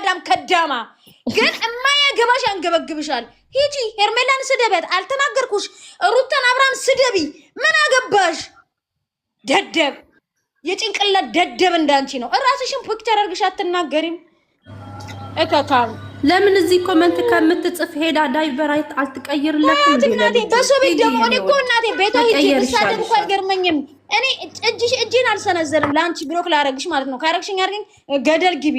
የማዳም ከዳማ ግን እማያገባሽ አንገበግብሻል ሂጂ ሄርሜላን ስደበት አልተናገርኩሽ ሩታን አብራም ስደቢ ምን አገባሽ ደደብ የጭንቅላት ደደብ እንዳንቺ ነው እራስሽን ፒክቸር አድርግሽ አትናገሪም እከካም ለምን እዚህ ኮሜንት ከምትጽፍ ሄዳ ዳይቨራይት አልትቀይርለትም እናቴ በሶቤ ደሞ እኔ እኮ እናቴ ቤቷ ሂጂ ተሳደብ እኮ አይገርመኝም እኔ እጄን አልሰነዘርም ለአንቺ ብሎክ ላረግሽ ማለት ነው ካረግሽኝ አርገኝ ገደል ግቢ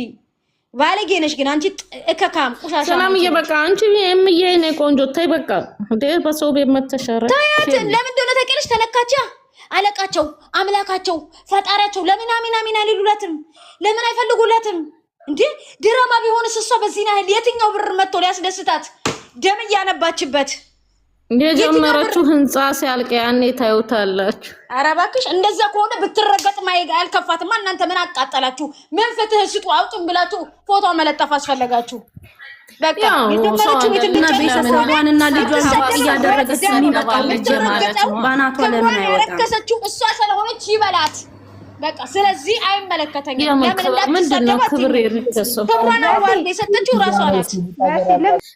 ባለጌ ነሽ ግን አንቺ እከካም ቁሻሻ ሰላምዬ በቃ አንቺ እምዬ ነኝ ቆንጆ ተይ በቃ እንዴ በሶቤ መተሸረ ታያት ለምን እንደሆነ ተቀልሽ ተነካቻ አለቃቸው አምላካቸው ፈጣሪያቸው ለምን አሚና ሊሉላትም ለምን አይፈልጉላትም እንዴ ድራማ ቢሆንስ እሷ በዚህ ነው የትኛው ብር መጥቶ ሊያስደስታት ደም ያነባችበት የጀመረችው ህንጻ ሲያልቅ ያኔ ታዩታላችሁ ኧረ እባክሽ እንደዛ ከሆነ ብትረገጥ ማይጋ አልከፋትማ እናንተ ምን አቃጠላችሁ ምን ፍትህ ስጡ አውጡን ብላችሁ ፎቶ መለጠፍ አስፈለጋችሁ በቃ የጀመረችው ቤትና ቤተሰቧንና ልጇን ያደረገች የሚባለች ማለት ነው ባናቷ ለምን አይወጣም ያረከሰችው እሷ ስለሆነች ይበላት በቃ ስለዚህ አይመለከተኝም ለምን ምንድነው ክብር ይርከሰው ክብራና ዋርዴ ሰጠችው ራሷ ናት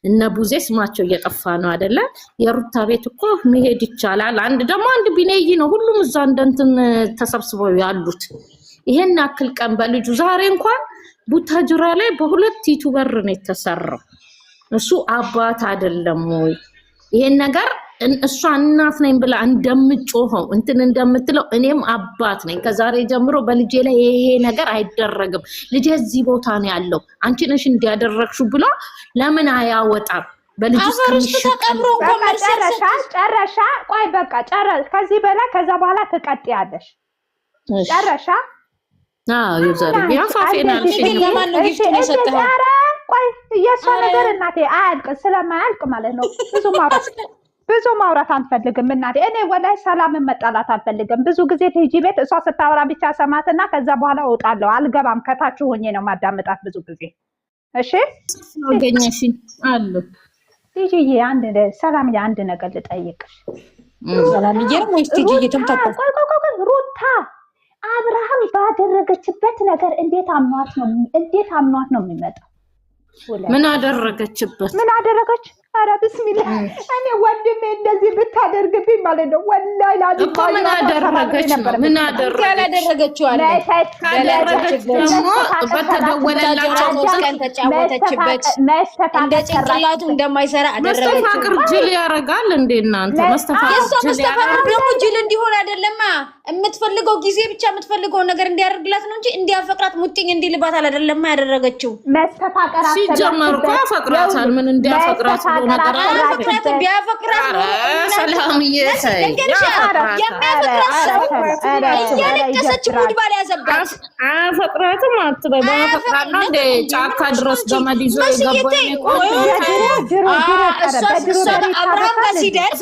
እና ቡዜ ስማቸው እየጠፋ ነው አይደለ የሩታ ቤት እኮ መሄድ ይቻላል አንድ ደግሞ አንድ ቢነይ ነው ሁሉም እዛ እንደንትን ተሰብስበው ያሉት ይሄን አክል ቀን በልጁ ዛሬ እንኳን ቡታጅራ ላይ በሁለት ዩቲዩበር ነው የተሰራው እሱ አባት አይደለም ወይ ይሄን ነገር እሷ እናት ነኝ ብላ እንደምጮኸው እንትን እንደምትለው እኔም አባት ነኝ ከዛሬ ጀምሮ በልጄ ላይ ይሄ ነገር አይደረግም ልጄ እዚህ ቦታ ነው ያለው አንቺ ነሽ እንዲያደረግሽው ብሎ ለምን አያወጣም በልጅ ተቀብሮ ጨረሻ ቆይ በቃ ጨረሽ ከዚህ በላይ ከዛ በኋላ ትቀጥያለሽ ጨረሻ ይዘር ያፋፈናል ለማን ነው ጊፍት ነው ሰጠው ቆይ የሷ ነገር እናቴ አያልቅ ስለማያልቅ ማለት ነው ብዙ ማውራት አንፈልግም እናቴ እኔ ወላይ ሰላምን መጣላት አንፈልግም ብዙ ጊዜ ትጂ ቤት እሷ ስታወራ ብቻ ሰማትና ከዛ በኋላ እወጣለሁ አልገባም ከታች ሆኜ ነው ማዳመጣት ብዙ ጊዜ እሺ አገኘሽ አሉ ትጂ ሰላም አንድ ነገር ልጠይቅሽ ሰላም ይየም ወይስ ትጂ እየተምታጣ ቆይ ሩታ አብርሃም ባደረገችበት ነገር እንዴት አምኗት ነው የሚመጣው ምን አደረገች ኧረ ቢስሚላህ እኔ ወንድሜ እንደዚህ ብታደርግብኝ ማለት ነው ወላሂ ላዲባ ምን አደረገች ያላደረገችው አለ ካደረገች ደግሞ በተደወለላቸው ቀን ተጫወተችበት እንደ ጭንቅላቱ እንደማይሰራ አደረገች መስተፋቅር ጅል ያረጋል እንዴ እናንተ መስተፋቅር ደግሞ ጅል እንዲሆን አይደለማ የምትፈልገው ጊዜ ብቻ የምትፈልገው ነገር እንዲያደርግላት ነው እንጂ እንዲያፈቅራት ሙጥኝ እንዲልባት አይደለማ ያደረገችው መስተፋቅር ሲጀመር እኮ ያፈቅራታል ምን እንዲያፈቅራት ቢያፈቅራት ሰላምዬ እያለቀሰች ሙድ ባል ያዘባት አፈቅራትም አትበይ በፈቅራና እንደ ጫካ ድረስ ገመድ ይዞ አብርሃም ጋር ሲደርስ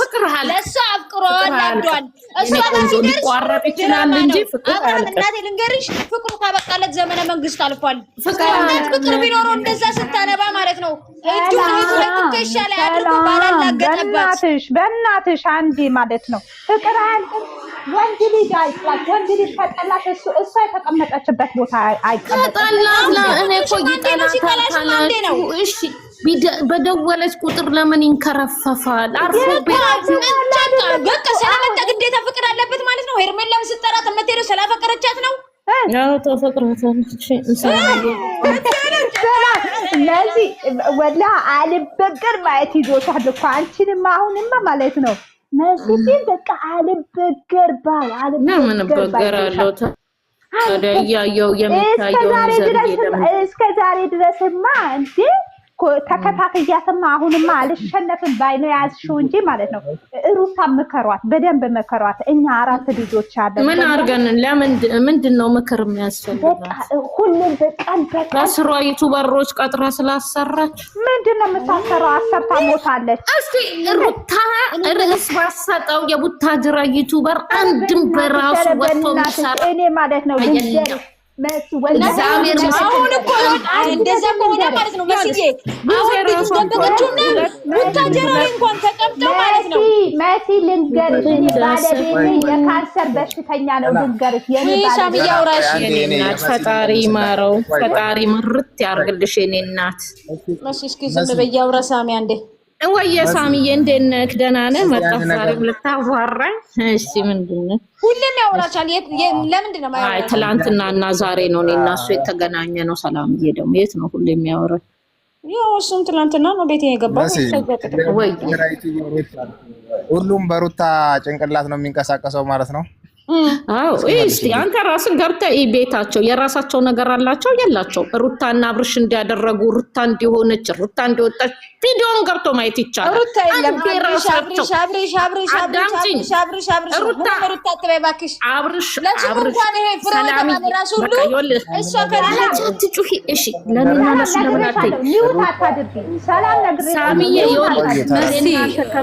ለእሷ አፍቅሯል አብዷል እሷ ጋር ሲደርስ ሊቋረጥ ይችላል እንጂ ፍቅር እናቴ ልንገርሽ ፍቅሩ ካበቃለት ዘመነ መንግስት አልፏል ፍቅር ቢኖረው እንደዛ ስታነባ ማለት ነው ይሻላል አድርጎ ባላላገጠባት በእናትሽ አንዴ ማለት ነው ፍቅር አያልቅም ወንድ ልጅ አይጥላሽ ወንድ ልጅ ከጠላሽ እሷ የተቀመጠችበት ቦታ አይቀመጥም እኔ እኮ ይጠላታል እሺ በደወለች ቁጥር ለምን ይንከረፈፋል አርፎ በቃ ስለመጣ ግዴታ ፍቅር አለበት ማለት ነው ሄርሜላም ስጠራት የምትሄደው ስላፈቀረቻት ነው ያው ተፈቅራታለች ለዚህ ወላ አልበገር ማለት ይዞታል እኮ አንቺንም አሁንማ ማለት ነው ነዚህ በቃ አልበገር ባል በገራለው ታዲያ የሚታየው እስከ ዛሬ ድረስማ እንዴ ተከታተያተማ አሁንማ አልሸነፍም ባይ ነው ያዝሽው እንጂ ማለት ነው ሩታ መከሯት በደንብ መከሯት እኛ አራት ልጆች አለን ምን አርገን ለምን ምንድነው ምክር የሚያስፈልገው ሁሉም በቃል ከስሯ ዩቲዩበሮች ቀጥራ ስላሰራች ምንድነው የምታሰራው አሰርታ ሞታለች እስቲ ሩታ ርዕስ ባሰጠው የቡታጅራ ዩቲዩበር አንድም በራሱ ወጥቶ የሚሰራ እኔ ማለት ነው አሁን እኮ እንደዛ ከሆነ ማለት ነው መስዬ አሁን ልጅ ደበቀችውና ቡታጀራ ላይ እንኳን ተቀምጠው ማለት ነው። መሲ ልንገርሽ ባለቤቴ የካንሰር በሽተኛ ነው። ልንገርሽ የኔ ባለቤቴ ያውራሽ የኔ እናት ፈጣሪ ማረው፣ ፈጣሪ ምርት ያርግልሽ የኔ እናት። መሲ እስኪ ዝም በይ ያውራ ሳሚ አንዴ ወየ ሳሚዬ እንዴት ነህ? ደህና ነህ? መጣህ ዛሬም ልታዋራኝ? እሺ ምንድን ነው? ሁሌም ያወራቻል። ለምንድን ነው አይ ትላንትና እና ዛሬ ነው እኔ እና እሱ የተገናኘ ነው። ሰላምዬ ደግሞ የት ነው ሁሌ የሚያወራው? ያው እሱም ትላንትና ነው ቤቴ የገባው። ወይ ሁሉም በሩታ ጭንቅላት ነው የሚንቀሳቀሰው ማለት ነው። አዎ እስቲ አንተ ራስን ገብተህ ቤታቸው የራሳቸው ነገር አላቸው የላቸው? ሩታና አብርሽ እንዲያደረጉ ሩታ እንዲሆነች ሩታ እንዲወጣች ቪዲዮን ገብቶ ማየት ይቻላል። ሩታ የለም አብርሽ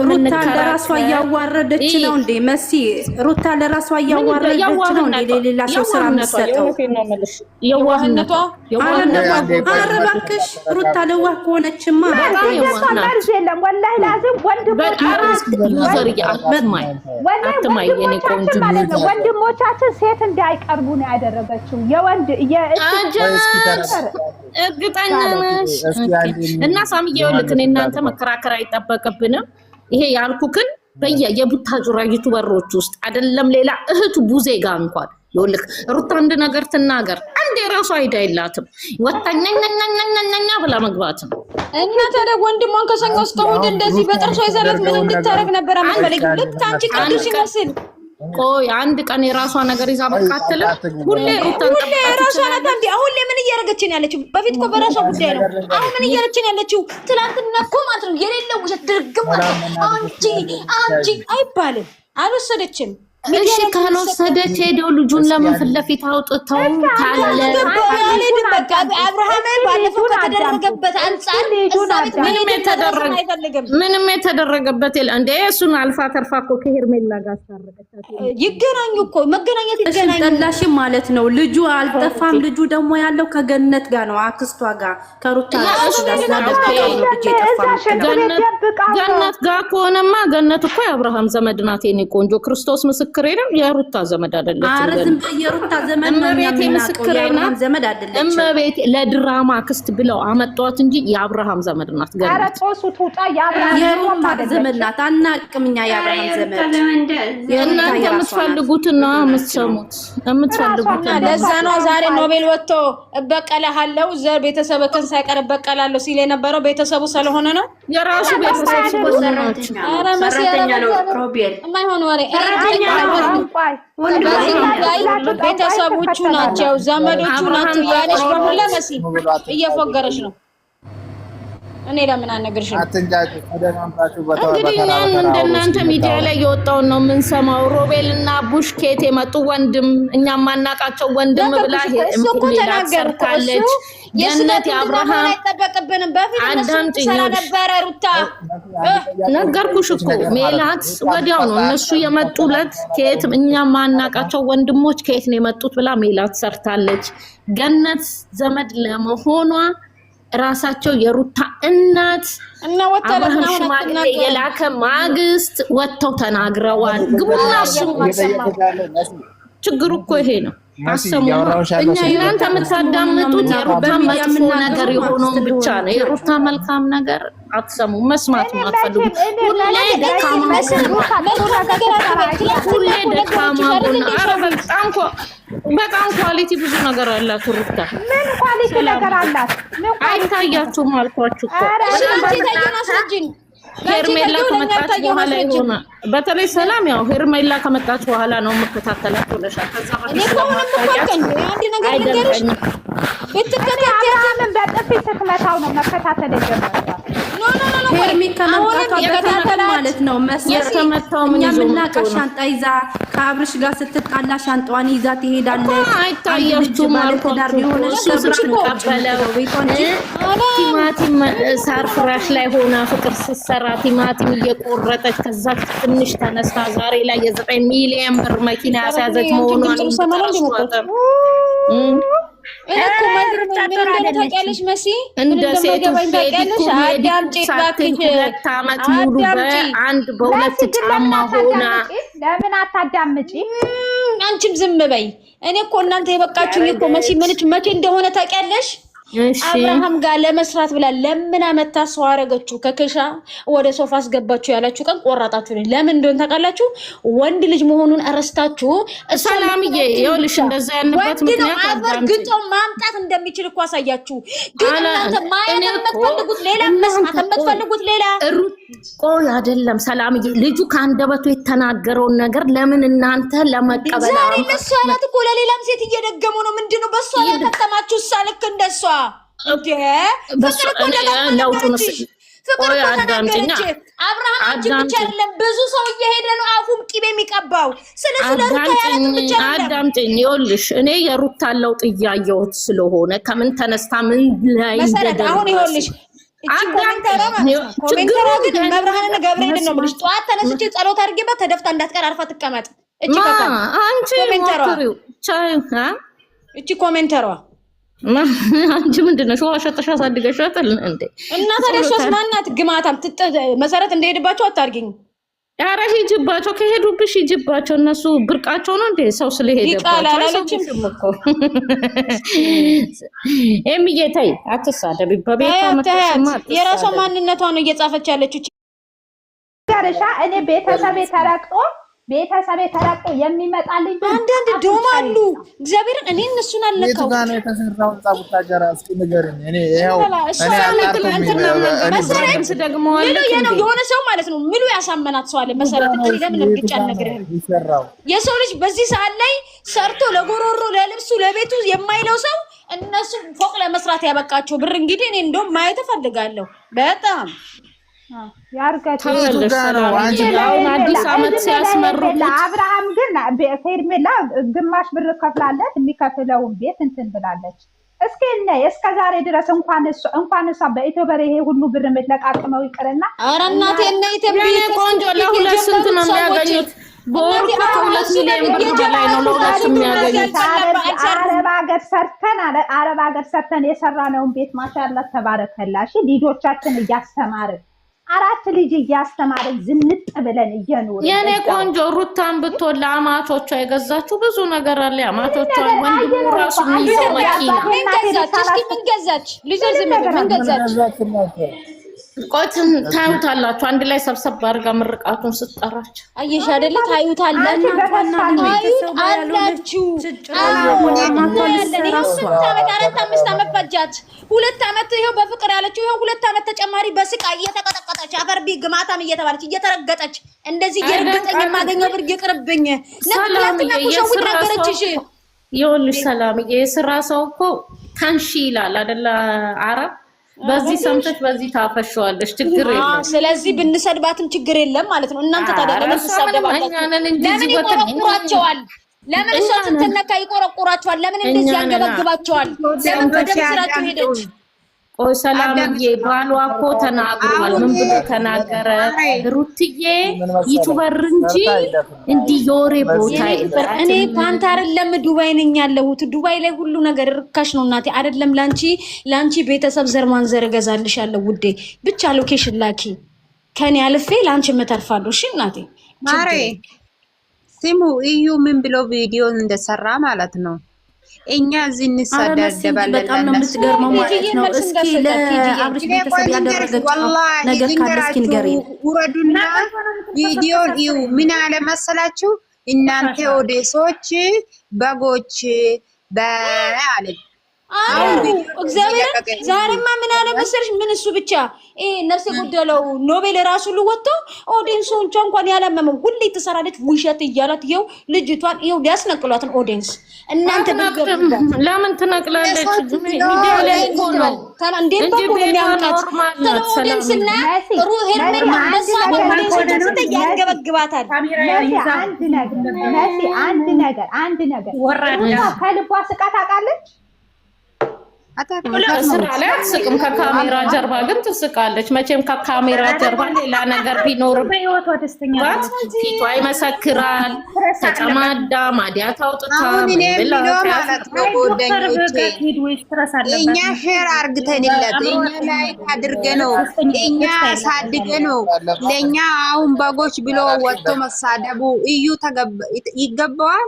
ሩታ ለራሷ እያዋረደች ነው እንዴ? መሲ ሩታ ለራሷ እያዋረደች ነው እንዴ? ለሌላ ሰው ስራ የምትሰጠው የዋህነቷ። ኧረ እባክሽ ሩታ ለዋህ ከሆነችማ የለም ወላሂ ላዝም ወንድሞቻችን ሴት እንዳይቀርቡ ነው ያደረገችው። የወንድ እርግጠኛ ነሽ? እና ሳምዬ ልክ እኔ እናንተ መከራከር አይጠበቅብንም። ይሄ ያልኩክን የቡታጅራ ዩቱበሮች ውስጥ አይደለም ሌላ እህቱ ቡዜ ጋር እንኳን ይኸውልህ ሩታ አንድ ነገር ትናገር አንዴ ራሱ አይዳ የላትም ወጣኛኛኛኛኛ ብላ መግባት ነው። እና ታዲያ ወንድሟን ከሰኞ እስከ እሑድ እንደዚህ በጥርሷ ይዘረት ምን እንድታረግ ነበር አመፈልግ ልክ አንቺ ቀድሽ ይመስል ቆይ አንድ ቀን የራሷ ነገር ይዛ በቃተለ ሁሌ ራሷ ናት እንዴ? አሁን ለምን እያረገች ነው ያለችው? በፊት እኮ በራሷ ጉዳይ ነው። አሁን ምን እያረገች ነው ያለችው? ትላንትና እኮ ማለት ነው የሌለው ውሸት ድርግም አንቺ አይባልም። አልወሰደችም። እሺ ካልወሰደች ሄደው ልጁን ለምን ፊት ለፊት አውጥተው ካለ አብርሃም ባለፈው ከተደረገበት አንፃር ምንም የተደረገበት የለ እንዴ? እሱን አልፋ ተርፋ እኮ ከሄርሜላ ጋር ታረቀቻት። ይገናኙ እኮ መገናኘት ይገናኙ ጠላሽም ማለት ነው። ልጁ አልጠፋም። ልጁ ደግሞ ያለው ከገነት ጋር ነው፣ አክስቷ ጋር ከሩታ ገነት ጋር ከሆነማ ገነት እኮ የአብርሃም ዘመድ ናት። የኔ ቆንጆ ክርስቶስ ምስክሬ ነው። የሩታ ዘመድ አይደለችም። አረዝም የሩታ ዘመድ ነው። እመቤቴ ምስክሬ ናት። ዘመድ አይደለችም። እመቤቴ ለድራማ ክስት ብለው አመጧት እንጂ የአብርሃም ዘመድ ናት። ገነት አረጦሱ ቱጣ የሩታ ዘመድ ናት። አናቅም እኛ የአብርሃም ዘመድ። እናንተ የምትፈልጉት ነው የምትሰሙት የምትፈልጉት። ለዛ ነው ዛሬ ኖቤል ወጥቶ እበቀልሃለሁ ዘር ቤተሰብህን ሳይቀር እበቀላለሁ ሲል የነበረው ቤተሰቡ ስለሆነ ነው። የራሱ ቤተሰብ ስለሆነ ነው። ኧረ መሰረኛ ነው ሮቤል የማይሆን ወሬ ቤተሰቦቹ ናቸው፣ ዘመዶቹ ናቸው ያለሽ በሙላ መሲ እየፎገረች ነው። እኔ ለምን አነግርሽም? እንግዲህ እኛን እንደናንተ ሚዲያ ላይ የወጣውን ነው የምንሰማው። ሮቤል እና ቡሽ ኬት የመጡ ወንድም እኛ ማናቃቸው ወንድም ብላ ሰርታለች። ገነት የአብርሃም አይጠበቅብንም። በፊት ሰራ ነበረ ሩታ ነገርኩሽ እኮ ሜላት ወዲያው ነው እነሱ የመጡለት። ከየት እኛ ማናቃቸው ወንድሞች ከየት ነው የመጡት ብላ ሜላት ሰርታለች። ገነት ዘመድ ለመሆኗ ራሳቸው የሩታ እናት አብርሃም ሽማግሌ የላከ ማግስት ወጥተው ተናግረዋል። ግቡና ስሙ። ችግሩ እኮ ይሄ ነው። አሰሙ። እኛ እናንተ የምታዳምጡት የሩታ መጥፎ ነገር የሆነውን ብቻ ነው። የሩታ መልካም ነገር አትሰሙ፣ መስማት አትፈልጉ። ሁሌ ደካማ ጎን። ኧረ በጣም ኳሊቲ ብዙ ነገር አላት ሩታ። ምን ኳሊቲ ነገር አላት? አይታያችሁም አልኳችሁ እኮ። ሄርሜላ ከመጣች በኋላ ይሆናል። በተለይ ሰላም ያው ሄርሜላ ከመጣች በኋላ ነው የምከታተላት ብለሻል። ከዛ በጥፊ ስትመታው ነው መከታተል የጀመረው። ሄርሚ ከመምጣቷ በፊት ማለት ነው የተመታው ምን ይዞ የምናውቃት ሻንጣ ይዛ ከአብርሽ ጋር ስትጣላ ሻንጣዋን ይዛ ትሄዳለች። አይታያችሁም ማለት ዳር ቢሆን ቲማቲም ሳር ፍራሽ ላይ ሆና ፍቅር ስትሰራ ቲማቲም እየቆረጠች ከዛ ትንሽ ተነስታ ዛሬ ላይ የ9 ሚሊዮን ብር መኪና ያስያዘች መሆኗን እኮ ማንድር ምን ታውቂያለሽ መሲ እንደ ሴቱ ታውቂያለሽ። አዳምጪ እባክሽ። 2 ዓመት ሙሉ በአንድ በሁለት ጫማ ሆና ለምን አታዳምጪ? አንቺም ዝም በይ። እኔ እኮ እናንተ የበቃችሁኝ እኮ መሲ መቼ እንደሆነ ታውቂያለሽ? አብርሃም ጋር ለመስራት ብላ ለምን አመታ ሰው አረገችው። ከከሻ ወደ ሶፋ አስገባችሁ ያላችሁ ቀን ቆራጣችሁ። ለምን እንደሆነ ታውቃላችሁ? ወንድ ልጅ መሆኑን አረስታችሁ። ሰላምዬ ይኸውልሽ እንደዛ ያንበት ምክንያት አድርግቶ ማምጣት እንደሚችል እኮ አሳያችሁ። ግን እናንተ ማየት የምትፈልጉት ሌላ፣ መስማት የምትፈልጉት ሌላ። ቆይ አይደለም ሰላምዬ፣ ልጁ ከአንደበቱ የተናገረውን ነገር ለምን እናንተ ለመቀበል ዛሬ ለሷ ናት እኮ ለሌላም ሴት እየደገሙ ነው። ምንድነው በሷ ላይ ከተማችሁ? ሳልክ እንደሷ አብርሃም አንቺ ብቻ አይደለም ብዙ ሰው እየሄደ ነው አፉም ቂቤ የሚቀባው። ስለዚህ አዳምጪኝ። ይኸውልሽ እኔ የሩታን ለውጥ እያየሁት ስለሆነ ከምን ተነስታ ምን ላይ እንደደረሰ አሁን ይኸውልሽ ኮሜንተሯ ግን መብርሃንና ገብርኤል ነው የምልሽ። ጠዋት ተነስቼ ጸሎት አድርጌባት ተደፍታ እንዳትቀር አርፋ ትቀመጥ። እቺ ኮሜንተሯ አንቺ ምንድነው ሸዋ ሸጠሽ አሳድገሻታል እንዴ? እና ታዲያ ሶስት ማናት ግማታም መሰረት እንደሄድባቸው አታርጊኝ። ኧረ ሂጅባቸው፣ ከሄዱብሽ ሂጅባቸው። እነሱ ብርቃቸው ነው እንዴ ሰው ስለሄደባቸው? ኤምዬ ተይ አትሳደቢ። በቤቷ የራሷ ማንነቷ ነው እየጻፈች ያለችው። ጋርሻ እኔ ቤተሰቤ ተረቅጦ የሚመጣልኝ አንዳንድ ዶም አሉ። እግዚአብሔርን እኔ እነሱን አልነካው። ጋር ነው የተሰራው ጻቡታጀራ እስኪ ንገረኝ። እኔ ይሄው የሆነ ሰው ማለት ነው ምሉ ያሳመናት ሰው አለ መሰረት። ለምን ብቻ አልነግርህም። የሰው ልጅ በዚህ ሰዓት ላይ ሰርቶ ለጎሮሮ ለልብሱ ለቤቱ የማይለው ሰው እነሱ ፎቅ ለመስራት ያበቃቸው ብር እንግዲህ እኔ እንደውም ማየት እፈልጋለሁ በጣም ያርጋችሁ። አዲስ ዓመት ሲያስመርቁት አብርሃም ግን ፌርሜላ ግማሽ ብር ከፍላለች። የሚከፍለውን ቤት እንትን ብላለች። እስኪ እስከ ዛሬ ድረስ እንኳን እሷ በኢትዮበር ይሄ ሁሉ ብር የምትለቃቅመው ይቅርና፣ ኧረ እናቴ እና ኢትዮጵያ ቆንጆ ለሁለት ስንት ነው የሚያገኙት? በወር ከ2 ሚሊዮን ብር በላይ ነው ለሁለት የሚያገኙት። አረብ ሀገር ሰርተን የሰራነውን ቤት ማሻአላህ ተባረከላሽ ልጆቻችን እያስተማርን 4 ልጅ እያስተማርን ዝንጥ ብለን እየኖርን የኔ ቆንጆ ሩታን ብትወል ለአማቾቿ የገዛችው ብዙ ነገር አለ። አማቾቿ ወንድሙ ራሱ የሚይዘው መኪና ምን ገዛች? ልጅ ምን ገዛች? ቆይተን ታዩታላችሁ። አንድ ላይ ሰብሰብ አድርጋ ምርቃቱን ስትጠራችሁ አየሽ አይደለ? ታዩታላችሁ። አራት 5 ዓመት ፈጃት። 2 ዓመት ይኸው በፍቅር ያለችው ይኸው 2 ዓመት ተጨማሪ በስቃይ እየተቀጠቀጠች አፈርቢ ግማታም እየተባለች እየተረገጠች እንደዚህ እየረገጠኝ የማገኘው ብር ይቅርብኝ ነጥላትና ኩሽው ነገረችሽ። ይኸውልሽ ሰላምዬ የስራ ሰው እኮ ታንሺ ይላል አይደለ? አረብ በዚህ ሰምተሽ በዚህ ታፈሽዋለሽ። ችግር የለም። ስለዚህ ብንሰድባትም ችግር የለም ማለት ነው። እናንተ ታዲያ ለምን ተሰደባላችሁ? ለምን ይቆረቁራቸዋል? ለምን እሷ ስትነካ ይቆረቁራቸዋል? ለምን እንደዚህ ያንገበግባቸዋል? ለምን በደም ስራቸው ሄደች? ቆይ ሰላምዬ ባሏ እኮ ተናግሯል። ምን ብሎ ተናገረ? ሩትዬ ዩቲዩበር እንጂ እንዲህ የወሬ ቦታ እኔ ፓንት አይደለም ዱባይ ነኝ ያለሁት። ዱባይ ላይ ሁሉ ነገር ርካሽ ነው እናቴ። አይደለም ላንቺ ቤተሰብ ዘር ማንዘር እገዛልሻለሁ ውዴ። ብቻ ሎኬሽን ላኪ ከኔ አልፌ ላንቺ እመተርፋለሁ። እሺ እናቴ ማሬ ሲሙ እዩ ምን ብሎ ቪዲዮ እንደሰራ ማለት ነው። እኛ እዚህ እንሰዳደባለን። በጣም ነው የምትገርመው ማለት ነው። እስኪ ለአብርሽ ቤተሰብ ያደረገችው ነገር ካለ እስኪ ንገሪኝ። ውረዱና ቪዲዮን እዩ። ምን አለ መሰላችሁ እናንተ ኦዴሶች በጎች በአለ እግዚአብሔር ዛሬማ ምን አለ መሰለሽ? ምን እሱ ብቻ ነፍስ የጎደለው ኖቤል ራሱ ልወጥቶ ኦዲየንሶቿ እንኳን ያላመመው ሁሌ ትሰራለች ውሸት እያላት ይኸው ልጅቷን ይኸው ሊያስነቅሏትን ኦዲየንስ እናንተ ለምን ትነቅላለች? ሚዲያ ላይ እኮ ነው እንዴት በኩል የሚያወጣት ኦዲየንስና ሄርሜላ በሳብ ኦዲየንሶች ያንገበግባታል። አንድ ነገር ከልቧ ስቃ ታውቃለች። ስራ ላይ አትስቅም። ከካሜራ ጀርባ ግን ትስቃለች። መቼም ከካሜራ ጀርባ ሌላ ነገር ቢኖርም ፊቷ ይመሰክራል። ተጨማዳ ማዲያት አውጥታ ማለት ነው። ጓደኞቼ እኛ ሼር አርግተንለት እኛ ላይክ አድርገ ነው እኛ ሳድገ ነው ለእኛ አሁን በጎች ብሎ ወጥቶ መሳደቡ እዩ ይገባዋል።